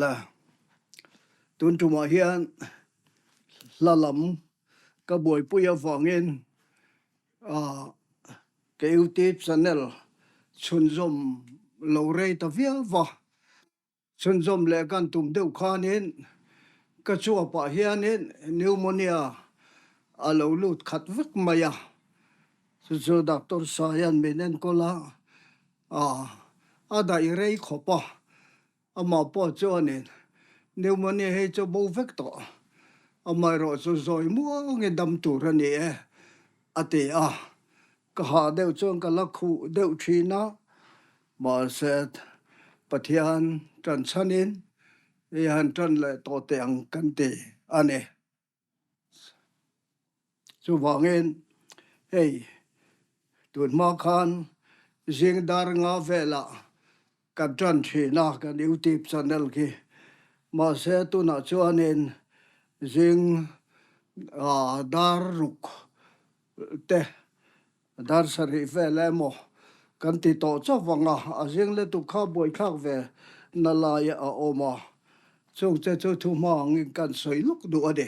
là tuần trù mà hiền là lắm các buổi bùi vàng in cái YouTube channel xuân dom lâu rây ta vía và xuân dom lệ gan tụm đều khan in cái chúa bà hiền in pneumonia lâu lụt khát vất maya rồi doctor Sayan menen kola đại rây khó pa mà pa cho nên pneumonia hay cho bầu vector mà rồi rồi mua cái đâm tủ ra nè thì cái họ đều chọn cái lá khu đều chi nó mà sẽ Pathian trần sanin han trần lại tổ tiếng căn tì anh ấy chú vàng in hey tuần mà khan riêng dar ngã về là cái trần chi nó cái YouTube channel kia mà sẽ tu nào cho nên riêng dar ruk te dar sari về lại mo kan ti to cho wanga riêng le tu kha boy khak về na la ya oma chung che chu thu ma ngin kan soi luk du ade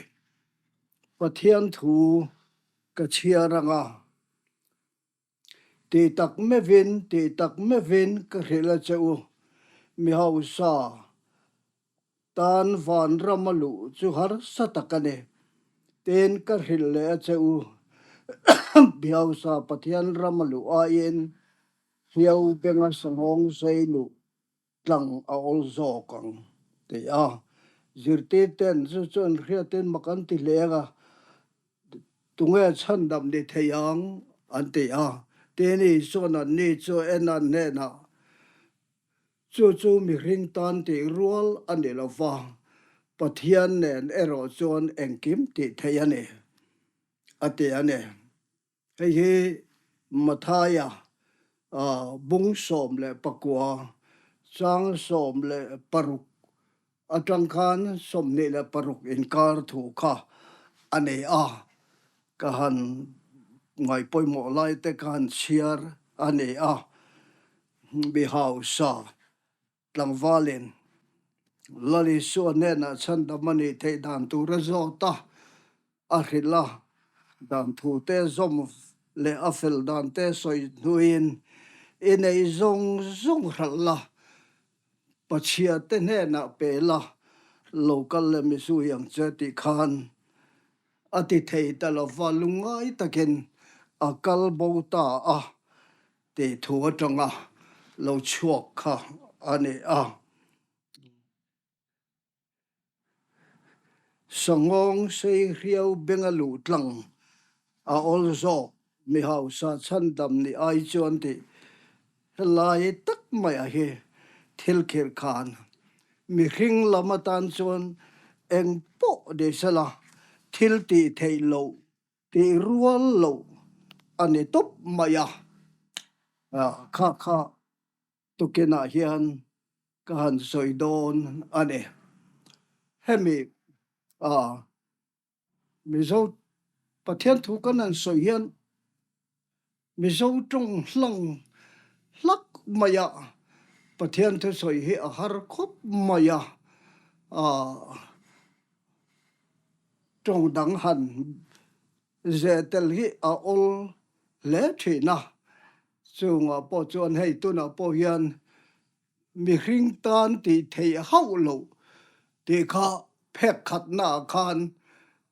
Pathian thu ka chia ranga ti tak me vin ka rela cheu mi hau sa tan van ramalu chu har satakane ten ka ril le cheu biau sa Pathian ramalu a in hiau benga sangong sei lu tlang a ol zo kang te zirte ten chu chon khria ten makan ti lega tunge chan dam de theyang an te te ni so na ni cho enan ne na chu Mihring tan te rual an de la wa Pathian nen ero chon engkim ti theyane ate ane hei mathaya bung som le pakwa chang som le paruk atang khan som ne le paruk in kar thu kha ane kahan ngai poi mo lai te kan siar ane bi hau sa tlang valen lali so ne na chan da mani te dan tu rezota akhila dan thu te zom le afel dan te soi nuin inei zong ralla pachia te ne na pe la local le misu yang chati khan ati thei ta lo valungai takin akal bota te thu atanga lo chuak kha ane sangong sei riau bengalu tlang also mi hau sa chan dam ni ai chuan ti lai tak mai he thil kher khan Mihring lamatan chuan eng po de sala thil ti theihloh ti rual lo ani top maya kha tukena hian kan soidon ane hemi mizo Pathian thu kanan soi hian mizo trong hlang lak maya Pathian thu soi hi har khop maya trong dang han zetel hi ol le thina chung po chuan hei tu na po hian Mihring tan ti thei hau lo ti kha phek khat na khan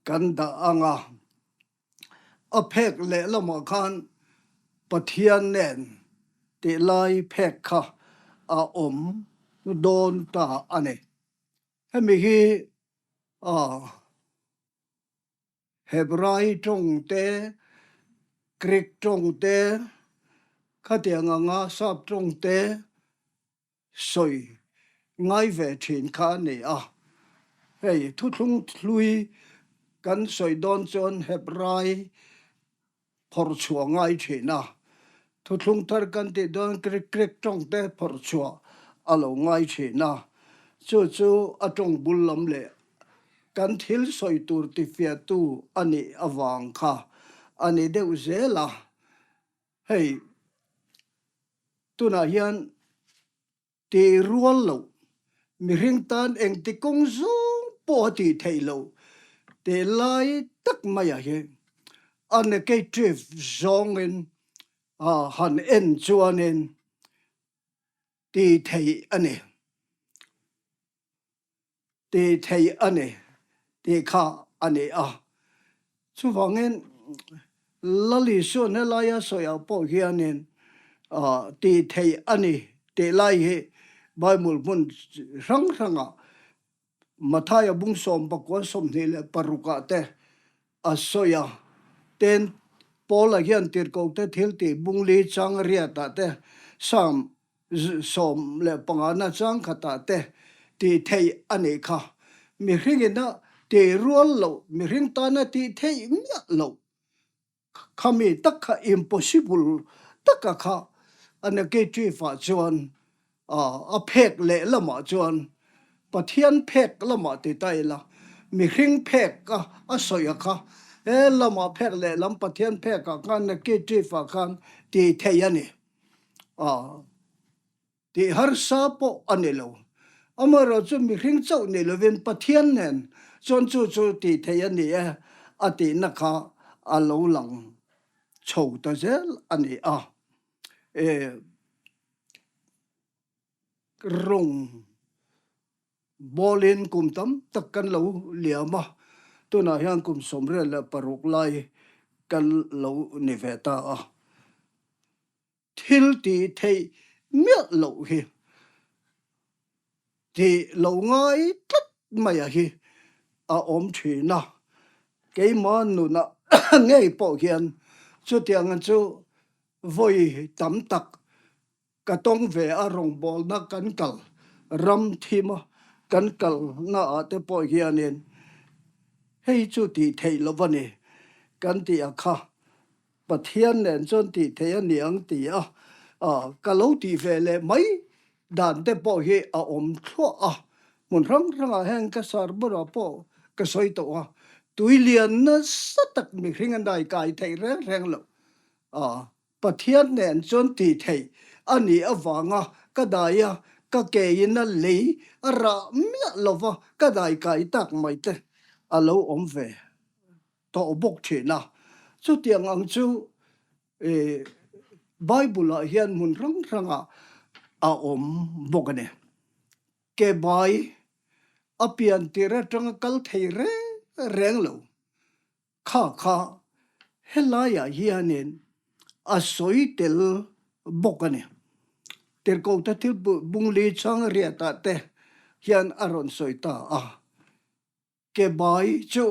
kan da anga a phek le lama khan Pathian nen ti lai phek kha om don ta ane hemi hi Hebrai trong te Greek trong te khatiang nga sap trong te soi ngai ve thin kha ni hei thu thung thlui kan soi don chon Hebrai phor chua ngai thina thu thung thar kan ti don Greek trong te phor chua alo ngai thina chu atong bulam le kan thil soi tur ti fia tu ani awang kha ani deu zela hei tuna hian ti rual lo Mihring tan eng ti kong zong po ti theihloh te lai tak maya he an ke trip zong in han en chuan in ti thei ane ti thei ane ti kha ane chu wangin lali su ne la ya so ya po hianin ti thei ane te lai he Bible mun rang Mathaya bung som pakwa som ni le paruka te asoya ten pola hian tir ko te thil ti bung li chang ria ta te sam som le pangana chang khata te ti thei ane kha Mihring na te rual lo Mihring ta na ti thei mya lo khami takha impossible takha kha ane ke tri fa chuan a phek le lama chuan Pathian phek lama ti tai la Mihring phek ka asoya kha lama phek le lam Pathian phek ka kan na ke tri fa kan ti thei ani ti har sa po ani lo amara chu Mihring chau ni lovin Pathian nen chon chu ti thei ani ati na kha a lo lang chou ta zel ani rong bolin kum tam tak kan lo liama tuna hian kum somre la paruk lai kan lo ni ve ta thil ti thei mya lo hi ti lo ngai tat maya hi om thi na ke ma nu na ngei po hian chu tiang chu voi tam tak ka tong ve a rong bol na kan kal ram thima kan kal na te po hianin hei chu ti thei lo vani kan ti kha Pathian nen chon ti thei aniang ti ka lo ti ve le mai dan te po hi om thlo mun rang heng ka sar bura po ka soi to tui lian na satak Mihring an dai kai thei reng lo Pathian nen chon ti thei ani awanga ka daya ka ke in a lei ara mya lova ka dai kai tak mai te alo om ve to bok thina chu tiang ang chu Bible a hian mun rang om bok ane ke bai apian tira tang kal thei reng lo kha helaya hianin asoi tel bok ane ter ko ta til bung li chang ria ta te hian aron soita ke bai chu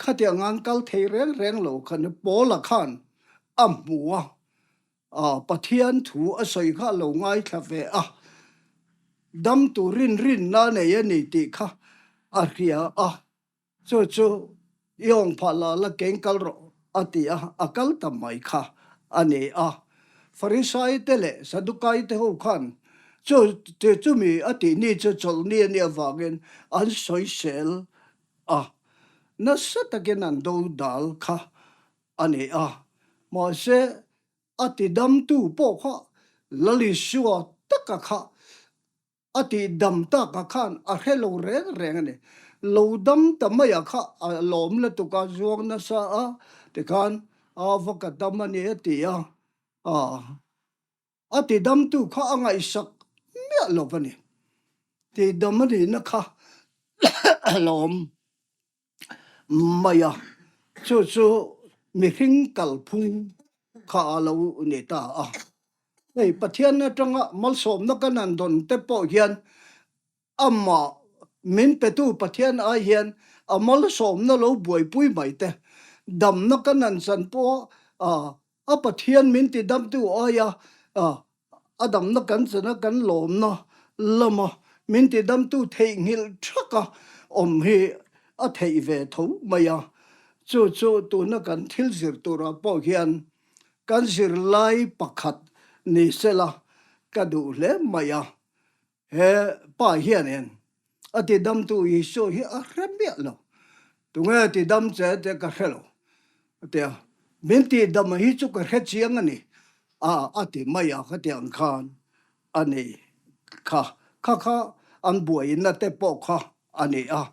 khatia ngang kal thei reng lo khan pola khan amua Pathian thu asoi kha lo ngai tha ve dam tu rin na ne ya ni ti kha ria chu yong phala la keng kal ro ati akal tamai kha ane Farisai tele Sadukai te ho khan chu mi ati ni chu chol ni awangin an soi sel na satakin an do dal kha ane ma se ati dam tu po kha lali shuwa taka kha ati dam ta ka khan hello reng ane lo dam tamaya kha lom la tu ka zuang na sa te khan avaka damani ati ati dam tu kha angai sak mya lovani ti damani na kha lom maya chu Mihring kal phung kha lo ni ta ei Pathian na tanga mal som na kanan don te po hian amma min petu Pathian hian amal som na lo buai pui mai te dam na kanan san po Pathian min ti dam tu adam na kan sana kan lom na lama min ti dam tu thei ngil thaka om hi thei ve tho maya chu tu na kan thil zir tu ra po hian kan zir lai pakhat ni sela ka du le maya he pa hian en ati dam tu i so hi remia lo tu nga ti dam che te ka helo te min ti dam hi chu ka he chiang ani ati maya kha tiang khan ani kha kha an buai na te po kha ani a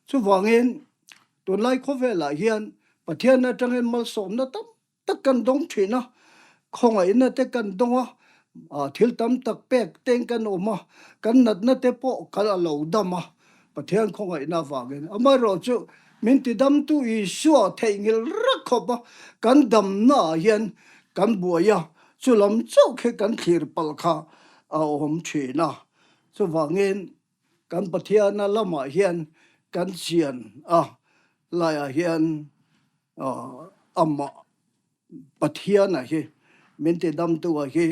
chu wangin tun lai kho ve la hian Pathian na tangin mal som na tam tak kan dong thina khong ai na te kan donga thil tam tak pek teng kan oma kan nat na te po kal lo dama Pathian khong ai na wangin ama ro chu min ti dam tu I suwa thei ngil rak khopa kan dam na hian kan buaya chu lam chau khe kan thlir pal kha a om thina chu wangin kan Pathian na lama hian kan chian lai a hian amma Pathian a hi min ti dam tu a hi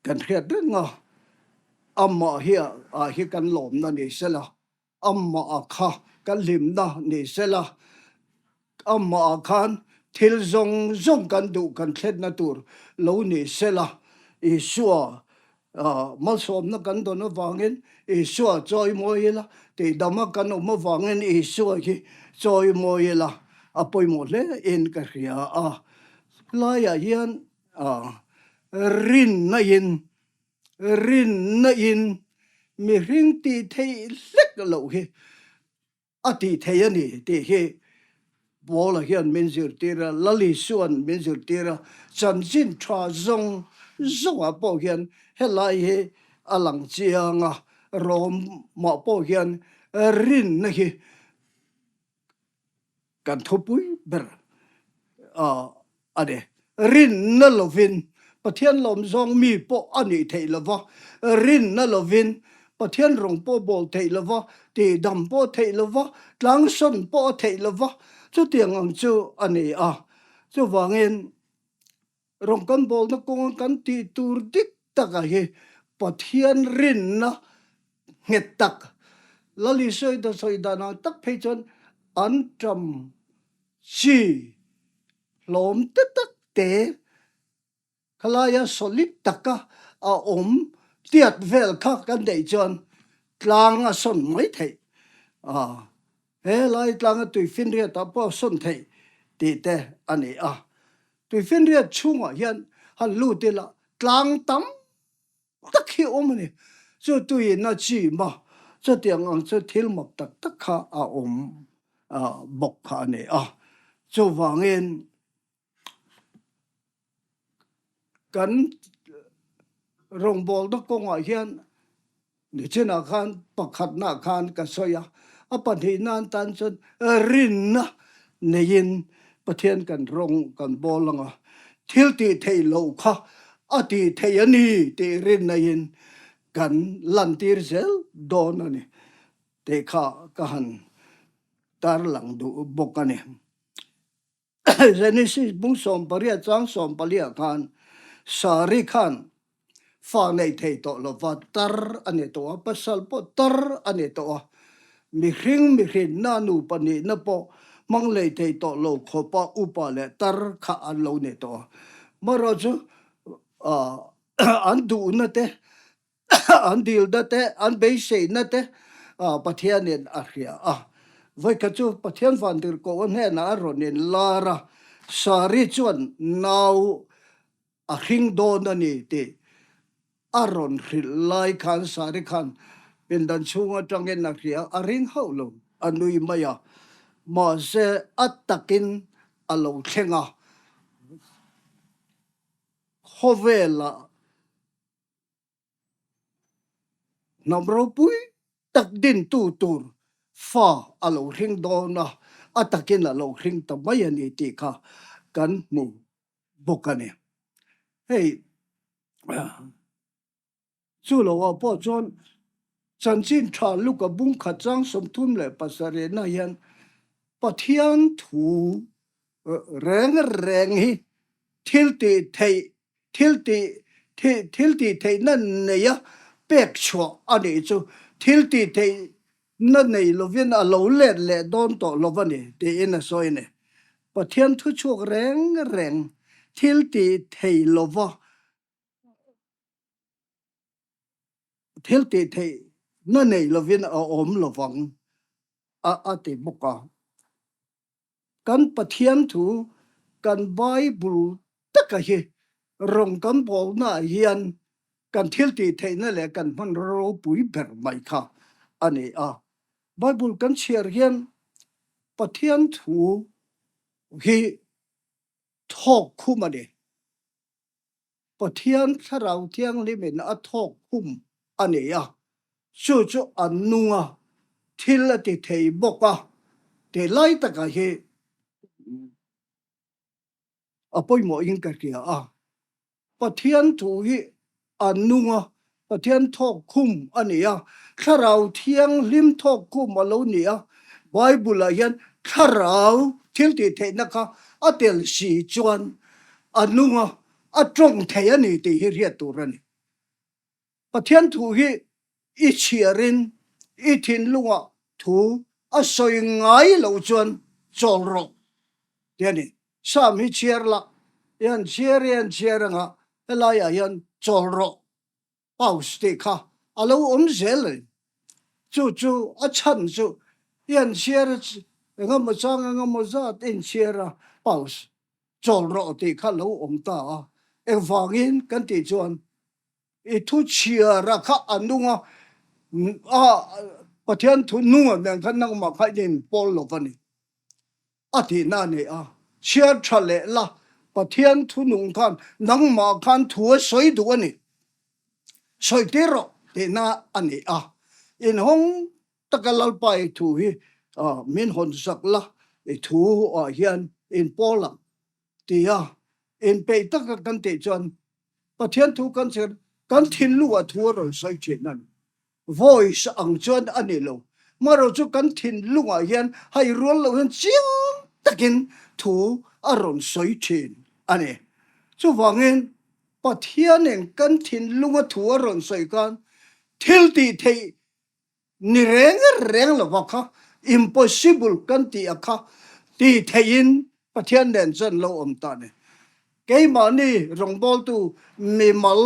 kan hriat nga amma hi kan lom na ni sela amma a kha kan lim na ni sela amma a khan thil zong kan du kan thlet na tur lo ni sela Isua mal som na kan do na wangin Isua choi moila te dama kan ma wangin Isua hi choi moila apoi mo le in ka ria la ya hian rin na in Mihring ti thei lek lo hi ti thei ani ti hi bola hian min zir tira lali suan min zir tira chanjin thwa zong a po hian helai he alang chianga rom ma po hian rin na hi kan thupui ber ade rin na lovin Pathian lom zong mi po ani thei lova rin na lovin Pathian rong po bol thei lova ti dam po thei lova tlang son po thei lova chu tiang ang chu ani chu wangin rong kan bol na kong kan ti tur dik taka hi Pathian rin na nget tak lali soi da na tak phei chon an tram chi lom te tak te khalaya solid taka om tiat vel kha kan dei chon tlang a son mai thei he lai tlang a tui fin ria ta po son thei ti te ani tui fin ria chunga hian han lu te la tlang tam tak hi om ni chu tui na chi ma chu tiang ang chu thil mok tak kha om bok kha ni chu wangin kan rong bol na kong a hian ni chena khan pakhat na khan ka soya apani nan tan chon rin na nein Pathian kan rong kan bolanga thil ti thei lo kha ati thei ani ti rin na in kan lan tir zel don ani te kha ka han tar lang du bokane Genesis bung som paria chang som palia khan sari khan fa nei thei to lo va tar ani to pasal po tar ani to Mihring na nu pani na po mang lei thei to lo kho pa upa le tar kha an lo ne to maro chu an du na te an dil da te an be sei na te Pathian in ahria voi ka chu Pathian van dir ko ne na ronin lara sari chuan nau a hring don ani te aron lai khan sari khan bin dan chunga tangin na ria aring haulo anui maya ma se atakin alo thenga hovela namro pui tak din tu tur fa alo hring dona atakin alo hring tamay ani ti kha kan mu bokane hey chu lo wa po chon chanjin tha Luka bung kha chang som thum le pasare na yan Pathian thu reng hi thil ti thei nan ne ya pek chwa ani chu thil ti thei na nei lovin a lo le don to lovani te ina soine Pathian thu chok reng thil ti thei lova thil ti thei na nei lovin a om lovang a ti boka kan Pathian thu kan Bible taka hi rong kan bol na hian กันทิลตีเทนั่นแหละกันมันรู้ปุยเบิดไม่ค่ะอันนี้ไบเบิลกันเชียร์เฮียนปะเทียนถูฮีทอกคุมาเดปะเทียนถ้าเราเที่ยงลิมินทอกคุมอันนี้จู่อันนุ่งทิลติเทบอกเทไล่ตะกะเฮปอยหมอยิงกันเกียปะเทียนถูฮีอันนุ่งปะเทียนทอกคุมอันนี้ถ้าเราเที่ยงลิมทอกคุมมาแล้วเนี่ยไบเบิลเฮียนถ้าเราทิลติเทนะคะเตลสีจวนอันนุ่งตรงเทียนนี่ตีเรียตัวนี่ปะเทียนถูฮีอีเชียรินอีทินลุงถูสวยงายเหล่าจวนจอลโรเดี๋ยวนี้สามีเชียร์ละยันเชียร์อะไรยันจอลโรเป่าสติค่ะเราเสเลยจู่ฉันยันเชียร์งั้นมาจ้าอินเชียร์เป่าจอลโรติค่ะเราตาฟังอินกันติจวนทุเชียร์ค่ะอันนุ่งปะเทียนทุนุ่งเนี่ยขันนั่งมาขันยินปอลลกันนี่ที่นั่นนี่เชียร์ทะเลละปะเทียนทุนุ่งขันนั่งมาขันทัวสวยตัวนี่สวยเตโรที่นั่นอันนี้อินห้องตะกลไปถูมินหนสักละถูเฮียนอินปอลละที่อินไปตะกันติจวนปะเทียนทุกันเสร็จกันทิ้งลูกทัวร์สวยเช่นนั้นvoice อังจวนอันนี้เรามาเราจะกันทิ้งลุงเฮียนให้รัวเราเห็นเจียงตะกินถูอารมณ์สวยเช่นอันนี้จู่ว่าเงินปะเทียนเองกันทิ้งลุงถูอารมณ์สวยกันทิลตีเทนี่แรงหรอวะค่ะ impossible กันตีค่ะตีเทียนปะเทียนเดินจนเราตาเนี่ยแกมานี่รงบอลตูมีมัล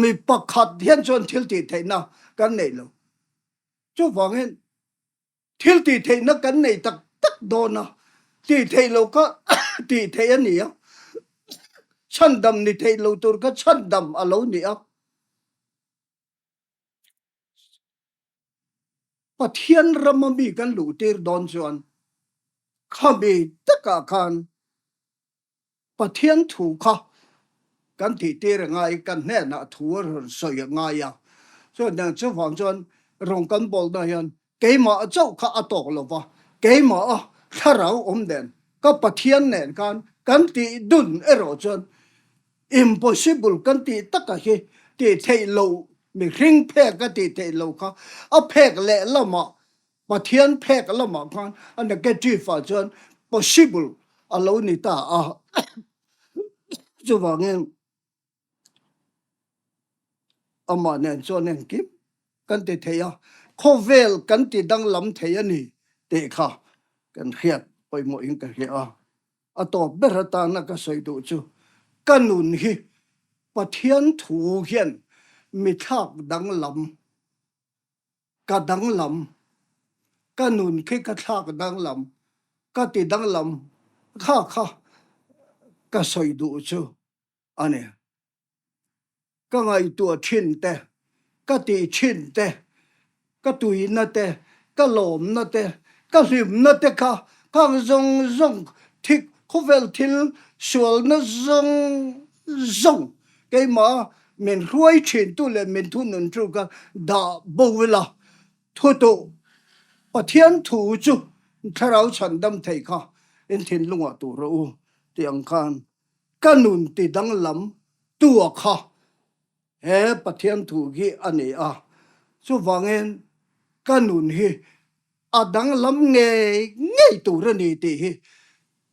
มีปักขัดเฮียนจนทิลตีเทนะกันไหนเราจู่ว่าเงินทิลตีเทนะกันไหนตักโดนตีเทเราก็ ตีเทอันนี้ฉันดำนี่เทเราตัวก็ฉันดำอะไรนี่ปะเทียนรำมีกันหลูตีร์ดอนจวนข้ามีตะกาคันปะเทียนถูกกันที่ตีร์ง่ายกันแน่นะถูสวยง่ายส่วนอย่างเจ้าฝั่งจวนรงกันบอลได้ยันเกี่ยมาเจ้าข้าตกหรอวะเกี่ยมาถ้าเราเด่นก็ปะเทียนเนี่ยกันตีดุนรอจวน impossible กันตีตะกะเฮตีเทโลมีริงเพกกันตีเทโลเพกเละละมาปะเทียนเพกละมากันอันนั้นก็จีฟ้าจวน possible เรานี่ตาจะว่าเงี้ยมาเนี่ยจวนเนี่ยกิบกันตีเทียโคเวลกันตีดังลำเทียนี่เตะค่ะกันเฮียไปหมดอิงกันเฮียต่อเบรตานักสวยดูจูกันนุนฮีปะเทียนถูเฮียนมีทักดังลำกะดังลำกันนุนคือก็ทักดังลำก็ตีดังลำค่ะก็สวยดูจูอันนี้ก็ไงตัวชินแต่ก็ตีชินแต่ก็ตุยนั่นแต่ก็หลอมนั่นแต่ก็ลืมนั่นแต่ค่ะข้างจงทิกเขาเวลทิลสวลนั่นจงแกมาเมนรวยชินตัวเลยเมนทุนนจูก็ด่าบ่เวลาทุโตปะเทียนถูจูถ้าเราฉันดำไทยค่ะเอ็นทินลุงตัวเราที่อังคารก็นุนติดังลำตัวค่ะปะเทียนถูกีอันนี้สู้ฟังเงินกันนุนฮีดังลำเงยตัวนี้ตีฮี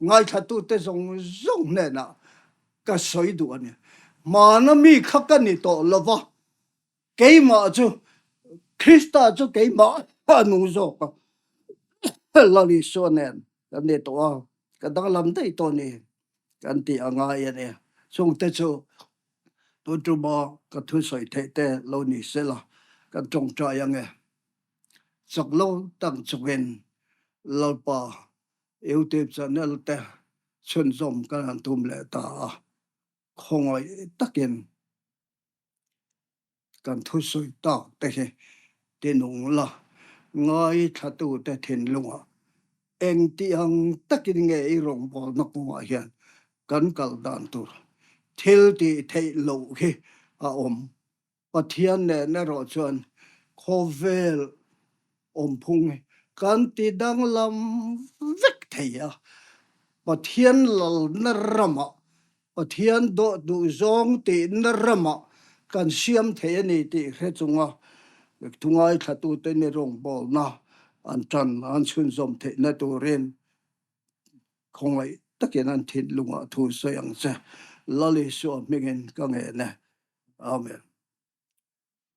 ง่ายขัดตัวแต่ส่งเนี่ยนะก็สวยดูเนี่ยมานะมีขักกันนี่ตัวละวะเกี่ยมาจูคริสต์จูเกี่ยมานุ่งโจกลลิส่วนเนี่ยกันนี่ตัวกันดังลำได้ตัวนี้กันตีอ่างไงเนี่ยส่งแต่จูตัวจูบอก็ทุสวยเท่เรานี่เสียละกันจงใจยังไงสักโลตั้งจุเวนเราป่าเอวเทปจะเนี่ยแต่ชนสมกันทุมเลตาคงไอ้ตะเกียน kan thu soi ta te he te nong la ngai thatu te thin lunga eng ti ang takin nge I rong bol na ko hian kan kal dan tur thil ti theihloh hi a om Pathian ne na ro chuan khovel om phung kan ti dang lam vek theia Pathian lal na rama Pathian do du zong ti na rama kan siam thei ani ti he chunga tungai thatu te ni rong bol na an chan an chun zom thei na turin khongai takin an thil lunga thu soyang cha lali so mingen ka nge ne amen